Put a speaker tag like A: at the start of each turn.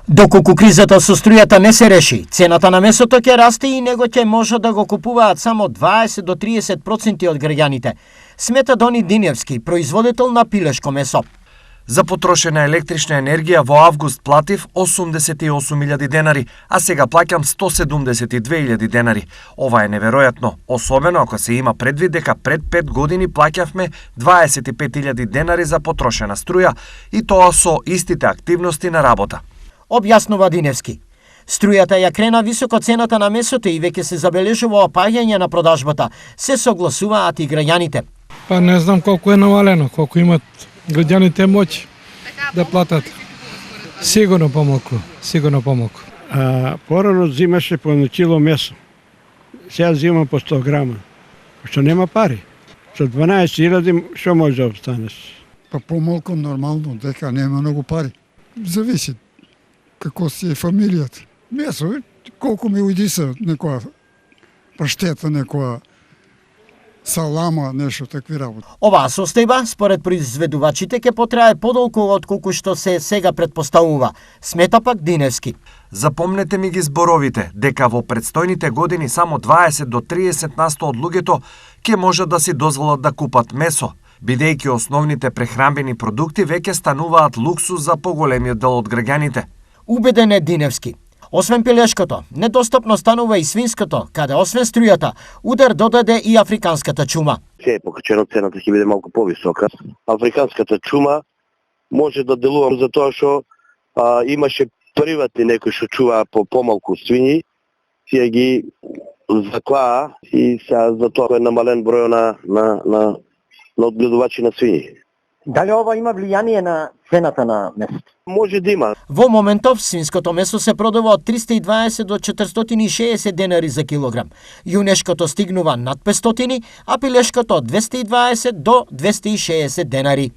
A: Доколку кризата со струјата не се реши, цената на месото ќе расте и него ќе може да го купуваат само 20 до 30% од граѓаните, смета Дони Диневски, производител на пилешко месо.
B: За потрошена електрична енергија во август платив 88.000 денари, а сега плаќам 172.000 денари. Ова е неверојатно, особено ако се има предвид дека пред 5 години плаќавме 25.000 денари за потрошена струја и тоа со истите активности на работа.
A: Објаснува Диневски. Струјата ја крена високо цената на месото и веќе се забележува опаѓање на продажбата, се согласуваат и граѓаните.
C: Па не знам колку е навалено, колку имат граѓаните моќ да платат. Сигурно помалку, сигурно помалку.
D: Порано зимаше по 1 кило месо. Сега зимам по 100 грама. Што нема пари. Со 12.000 што може да обстанеш?
E: Па помалку нормално, дека нема многу пари. Зависи како си е фамилијата. Месо, колку ми ујди се некоја паштета, некоја салама, нешто такви работи.
A: Оваа состојба, според произведувачите, ќе потрае подолго отколку што се сега предпоставува, смета пак Диневски.
B: Запомнете ми ги зборовите, дека во предстојните години само 20 до 30% од луѓето ќе можат да си дозволат да купат месо, бидејќи основните прехранбени продукти веќе стануваат луксус за поголемиот дел од граѓаните.
A: Убеден е Диневски. Освен пилешкото, недостапно станува и свинското, каде освен струјата, удар додаде и африканската чума.
F: Се е покачено, цената ќе биде малку повисока. Африканската чума може да делува за тоа што имаше приватни некои што чуваа по помалку свињи, си ги заклаа и сега за тоа е намален број на одгледувачи на свињи.
A: Дали ова има влијание на цената на месото?
F: Може да има.
A: Во моментов свинското месо се продава од 320 до 460 денари за килограм. Јунешкото стигнува над 500, а пилешкото од 220 до 260 денари.